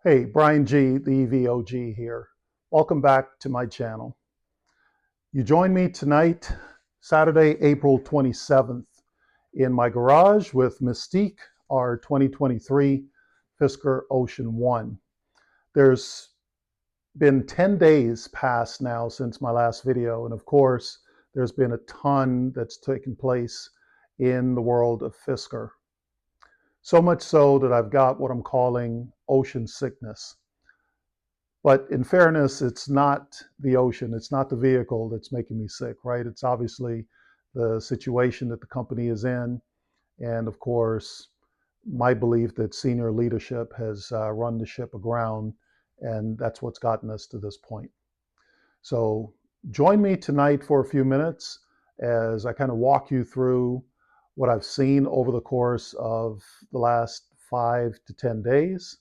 Hey, Brian G, the EVOG here. Welcome back to my channel. You join me tonight, Saturday, April 27th, in my garage with Mystique, our 2023 Fisker Ocean One. There's been 10 days past now since my last video, and of course, there's been a ton that's taken place in the world of Fisker. So much so that I've got what I'm calling ocean sickness. But in fairness, it's not the ocean, it's not the vehicle that's making me sick, right? It's obviously the situation that the company is in. And of course, my belief that senior leadership has run the ship aground, and that's what's gotten us to this point. So join me tonight for a few minutes as I kind of walk you through what I've seen over the course of the last 5 to 10 days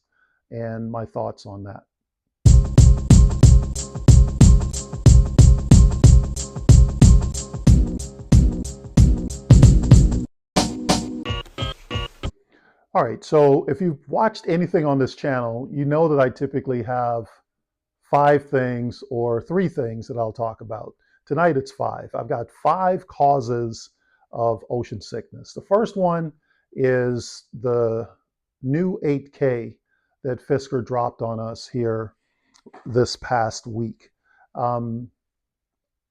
and my thoughts on that. All right, so if you've watched anything on this channel, you know that I typically have 5 things or 3 things that I'll talk about. Tonight it's 5. I've got 5 causes of ocean sickness. The first one is the new 8K that Fisker dropped on us here this past week. I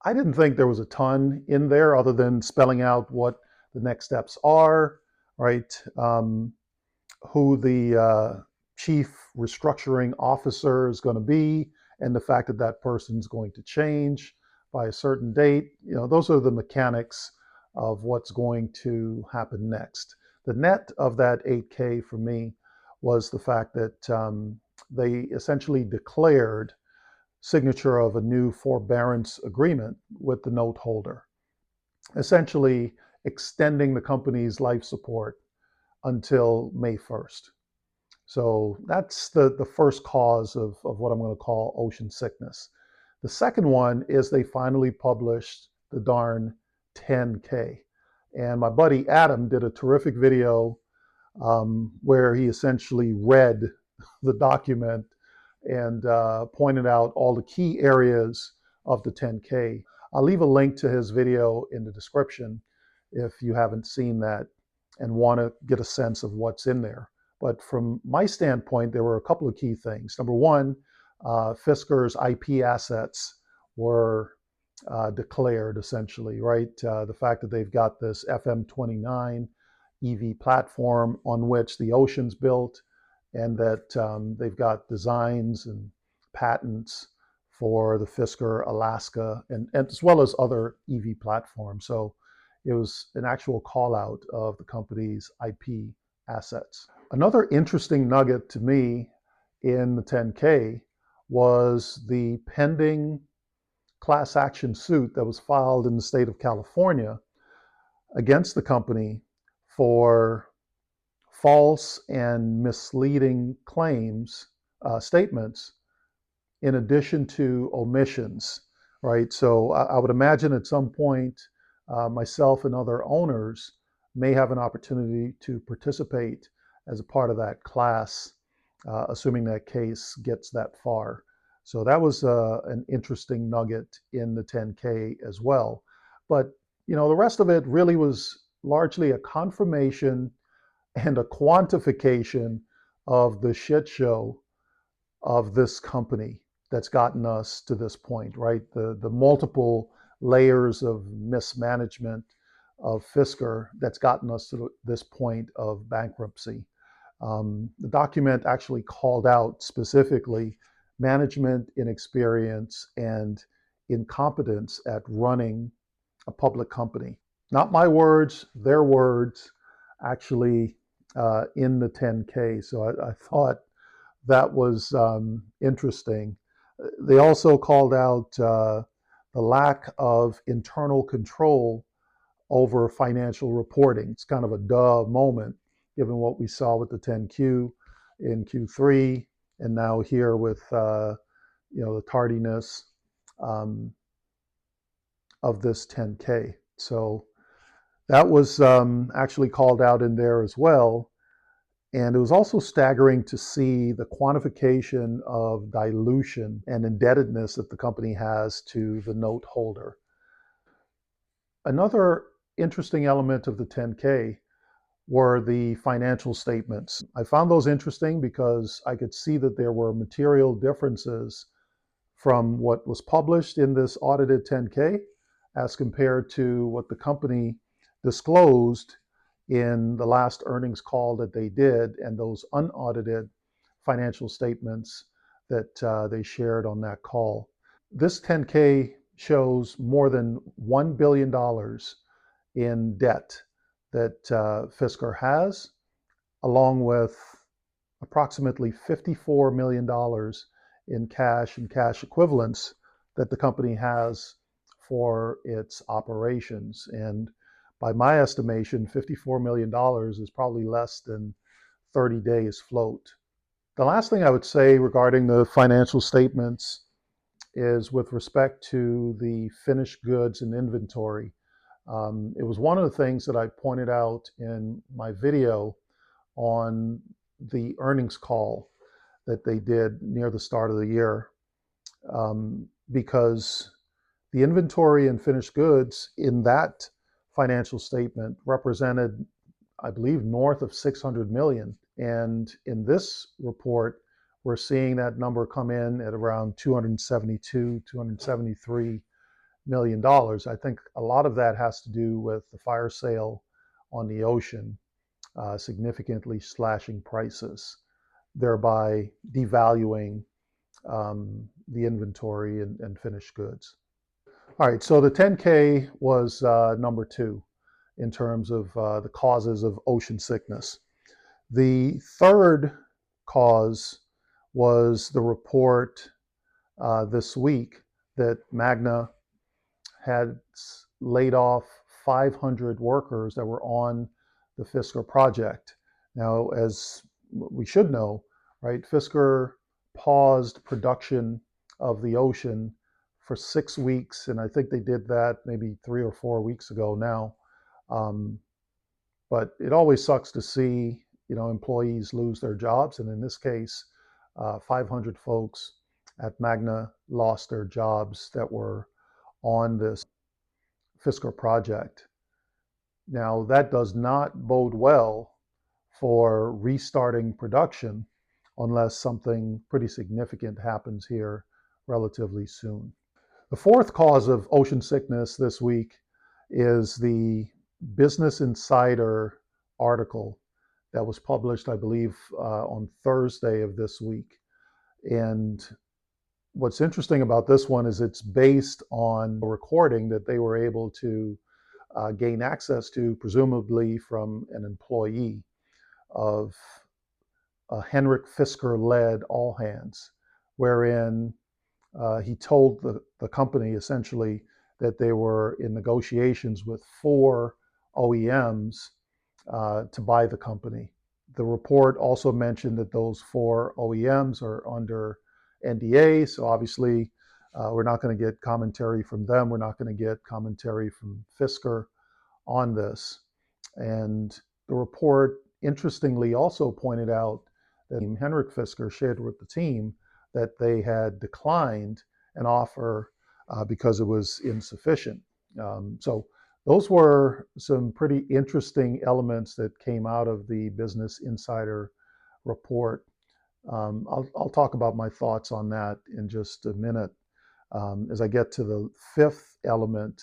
didn't think there was a ton in there other than spelling out what the next steps are, right? Who the chief restructuring officer is going to be, and the fact that that person's going to change by a certain date. You know, those are the mechanics of what's going to happen next. The net of that 8K for me was the fact that they essentially declared signature of a new forbearance agreement with the note holder, essentially extending the company's life support until May 1st. So that's the first cause of what I'm going to call ocean sickness. The second one is they finally published the darn 10K. And my buddy Adam did a terrific video where he essentially read the document and pointed out all the key areas of the 10K. I'll leave a link to his video in the description if you haven't seen that and want to get a sense of what's in there. But from my standpoint, there were a couple of key things. Number one, Fisker's IP assets were declared essentially, right? The fact that they've got this FM29 EV platform on which the Ocean's built, and that they've got designs and patents for the Fisker Alaska and as well as other EV platforms. So it was an actual call out of the company's IP assets. Another interesting nugget to me in the 10K was the pending class action suit that was filed in the state of California against the company for false and misleading claims, statements, in addition to omissions, right? So I would imagine at some point, myself and other owners may have an opportunity to participate as a part of that class, assuming that case gets that far. So that was an interesting nugget in the 10K as well. But you know, the rest of it really was largely a confirmation and a quantification of the shit show of this company that's gotten us to this point, right? The multiple layers of mismanagement of Fisker that's gotten us to this point of bankruptcy. The document actually called out specifically management inexperience and incompetence at running a public company. Not my words, their words, actually in the 10K. So I thought that was interesting. They also called out the lack of internal control over financial reporting. It's kind of a duh moment, given what we saw with the 10Q in Q3, and now here with the tardiness of this 10K. So that was actually called out in there as well. And it was also staggering to see the quantification of dilution and indebtedness that the company has to the note holder. Another interesting element of the 10K were the financial statements. I found those interesting because I could see that there were material differences from what was published in this audited 10K as compared to what the company disclosed in the last earnings call that they did and those unaudited financial statements that they shared on that call. This 10K shows more than $1 billion in debt that Fisker has, along with approximately $54 million in cash and cash equivalents that the company has for its operations. And by my estimation, $54 million is probably less than 30 days float. The last thing I would say regarding the financial statements is with respect to the finished goods and inventory. It was one of the things that I pointed out in my video on the earnings call that they did near the start of the year, because the inventory and finished goods in that financial statement represented, I believe, north of 600 million. And in this report, we're seeing that number come in at around 272, 273 million dollars. I think a lot of that has to do with the fire sale on the ocean, significantly slashing prices, thereby devaluing the inventory and finished goods. All right, so the 10K was number two in terms of the causes of ocean sickness. The third cause was the report this week that Magna had laid off 500 workers that were on the Fisker project. Now, as we should know, right, Fisker paused production of the Ocean for 6 weeks, and I think they did that maybe 3 or 4 weeks ago now. But it always sucks to see, employees lose their jobs, and in this case, 500 folks at Magna lost their jobs that were on this Fisker project. Now, that does not bode well for restarting production unless something pretty significant happens here relatively soon. The fourth cause of ocean sickness this week is the Business Insider article that was published, I believe, on Thursday of this week. And what's interesting about this one is it's based on a recording that they were able to gain access to, presumably from an employee of Henrik Fisker-led All Hands, wherein he told the company essentially that they were in negotiations with 4 OEMs to buy the company. The report also mentioned that those 4 OEMs are under NDA, so obviously we're not going to get commentary from them. We're not going to get commentary from Fisker on this. And the report, interestingly, also pointed out that Henrik Fisker shared with the team that they had declined an offer because it was insufficient. So those were some pretty interesting elements that came out of the Business Insider report. I'll talk about my thoughts on that in just a minute as I get to the fifth element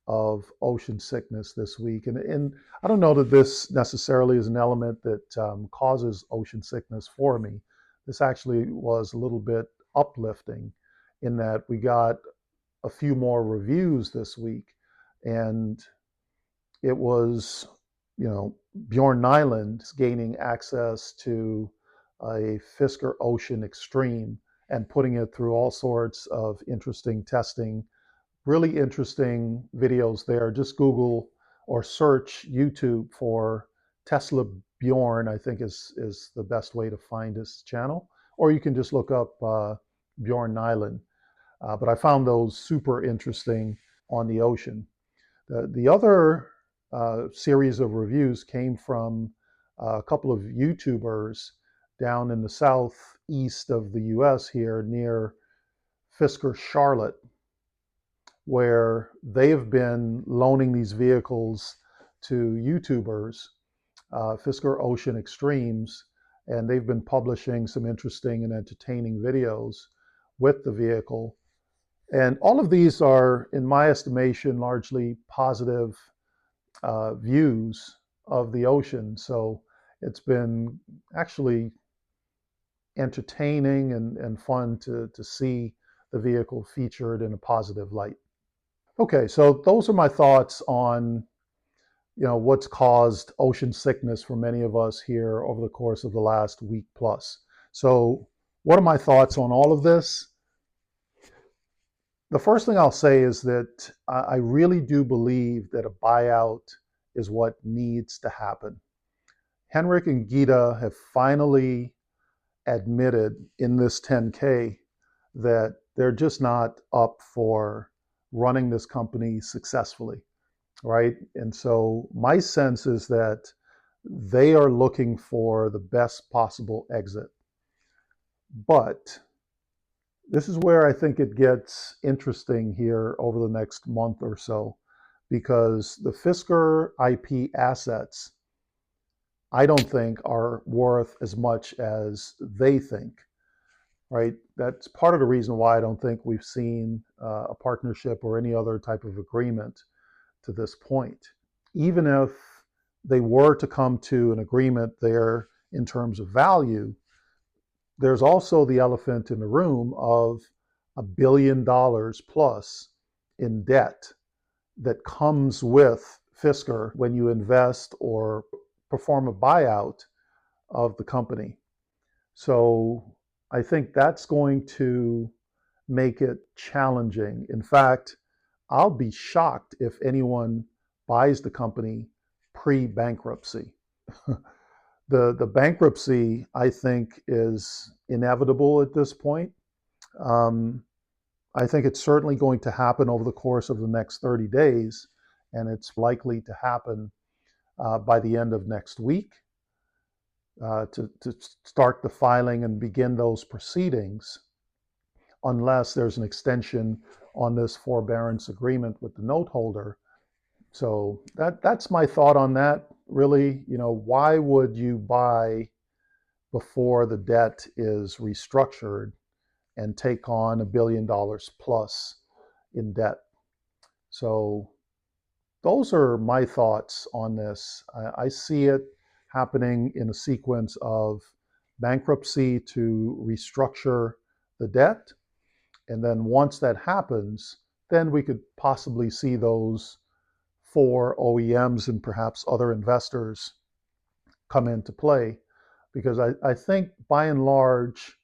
of ocean sickness this week. And I don't know that this necessarily is an element that causes ocean sickness for me. This actually was a little bit uplifting in that we got a few more reviews this week. And it was, Bjorn Nyland gaining access to a Fisker Ocean Extreme and putting it through all sorts of interesting testing. Really interesting videos there. Just Google or search YouTube for Tesla Bjorn, I think is the best way to find his channel. Or you can just look up Bjorn Nyland. But I found those super interesting on the ocean. The other series of reviews came from a couple of YouTubers down in the southeast of the US here near Fisker, Charlotte, where they've been loaning these vehicles to YouTubers, Fisker Ocean Extremes, and they've been publishing some interesting and entertaining videos with the vehicle. And all of these are, in my estimation, largely positive views of the ocean. So it's been actually entertaining and fun to see the vehicle featured in a positive light. Okay, so those are my thoughts on what's caused ocean sickness for many of us here over the course of the last week plus. So what are my thoughts on all of this? The first thing I'll say is that I really do believe that a buyout is what needs to happen. Henrik and Gita have finally admitted in this 10K that they're just not up for running this company successfully, right? And so my sense is that they are looking for the best possible exit. But this is where I think it gets interesting here over the next month or so, because the Fisker IP assets, I don't think are worth as much as they think, right? That's part of the reason why I don't think we've seen a partnership or any other type of agreement to this point. Even if they were to come to an agreement there in terms of value, there's also the elephant in the room of $1 billion plus in debt that comes with Fisker when you invest or perform a buyout of the company. So I think that's going to make it challenging. In fact, I'll be shocked if anyone buys the company pre-bankruptcy. The bankruptcy, I think, is inevitable at this point. Um, I think it's certainly going to happen over the course of the next 30 days, and it's likely to happen by the end of next week to start the filing and begin those proceedings, unless there's an extension on this forbearance agreement with the note holder. So that's my thought on that. Really, why would you buy before the debt is restructured and take on $1 billion plus in debt? So those are my thoughts on this. I see it happening in a sequence of bankruptcy to restructure the debt. And then once that happens, then we could possibly see those four OEMs and perhaps other investors come into play. Because I think by and large,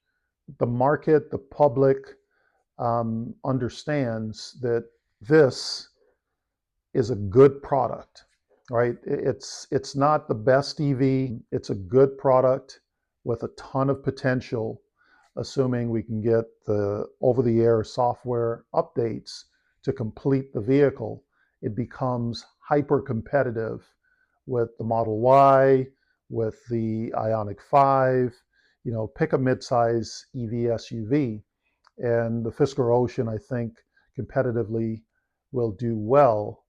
the market, the public understands that this is a good product, right? It's not the best EV. It's a good product with a ton of potential, assuming we can get the over-the-air software updates to complete the vehicle. It becomes hyper competitive with the Model Y, with the Ioniq 5, pick a midsize EV SUV. And the Fisker Ocean, I think, competitively will do well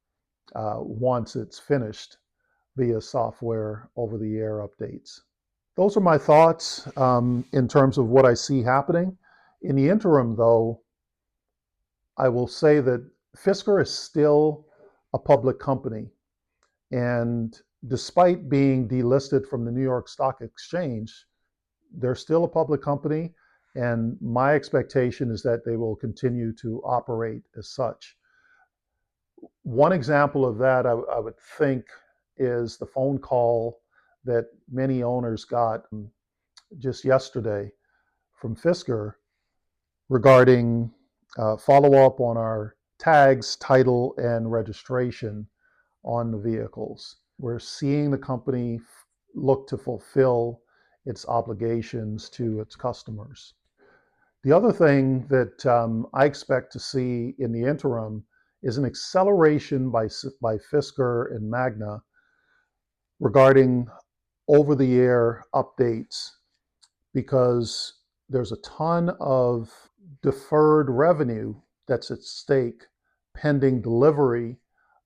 once it's finished via software over-the-air updates. Those are my thoughts in terms of what I see happening. In the interim, though, I will say that Fisker is still a public company. And despite being delisted from the New York Stock Exchange, they're still a public company. And my expectation is that they will continue to operate as such. One example of that, I would think, is the phone call that many owners got just yesterday from Fisker regarding follow-up on our tags, title, and registration on the vehicles. We're seeing the company look to fulfill its obligations to its customers. The other thing that I expect to see in the interim is an acceleration by Fisker and Magna regarding over-the-air updates because there's a ton of deferred revenue that's at stake pending delivery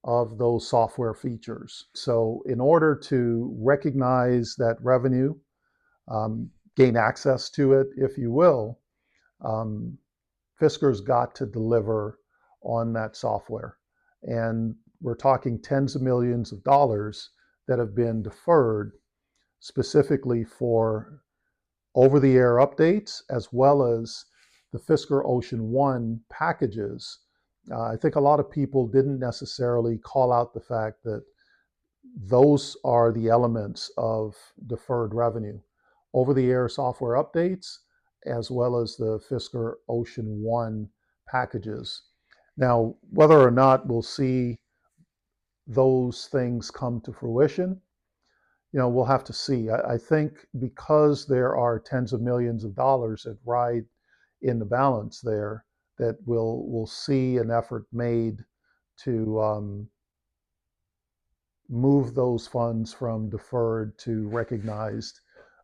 of those software features. So in order to recognize that revenue, gain access to it, if you will, um, Fisker's got to deliver on that software. And we're talking tens of millions of dollars that have been deferred specifically for over-the-air updates, as well as the Fisker Ocean One packages. I think a lot of people didn't necessarily call out the fact that those are the elements of deferred revenue. Over-the-air software updates, as well as the Fisker Ocean One packages. Now, whether or not we'll see those things come to fruition, we'll have to see. I think because there are tens of millions of dollars that ride in the balance there, that we'll see an effort made to move those funds from deferred to recognized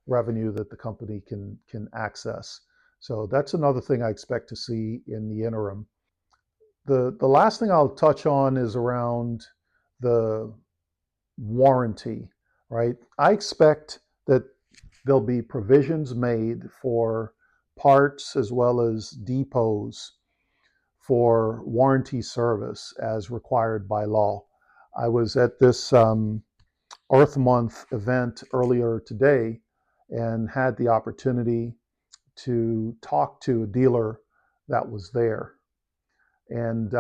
revenue that the company can access. So that's another thing I expect to see in the interim. The last thing I'll touch on is around the warranty, right? I expect that there'll be provisions made for parts as well as depots for warranty service as required by law. I was at this Earth Month event earlier today and had the opportunity to talk to a dealer that was there. And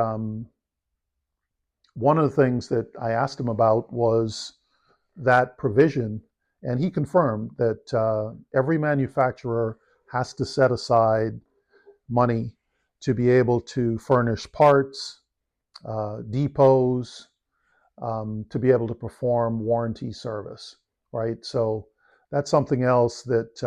one of the things that I asked him about was that provision, and he confirmed that every manufacturer has to set aside money to be able to furnish parts, depots, to be able to perform warranty service, right? So that's something else that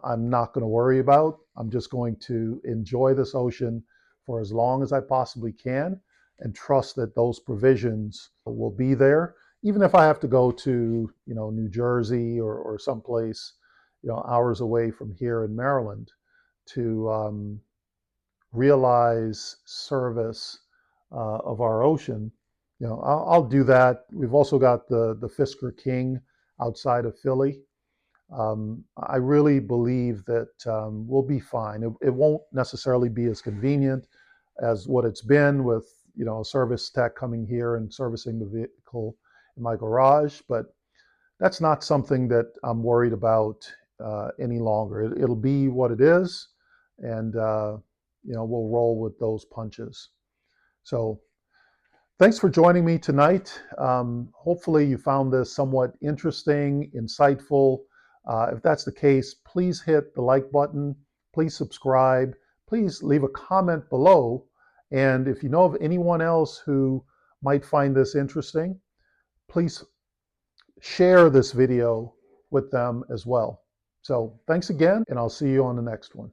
I'm not going to worry about. I'm just going to enjoy this ocean for as long as I possibly can and trust that those provisions will be there, even if I have to go to, New Jersey or someplace, hours away from here in Maryland to realize service of our ocean. I'll do that. We've also got the Fisker King outside of Philly. I really believe that we'll be fine. It won't necessarily be as convenient as what it's been with a service tech coming here and servicing the vehicle in my garage, but that's not something that I'm worried about any longer. It'll be what it is, and we'll roll with those punches. So thanks for joining me tonight. Hopefully you found this somewhat interesting, insightful. If that's the case, please hit the like button. Please subscribe. Please leave a comment below. And if you know of anyone else who might find this interesting, please share this video with them as well. So thanks again, and I'll see you on the next one.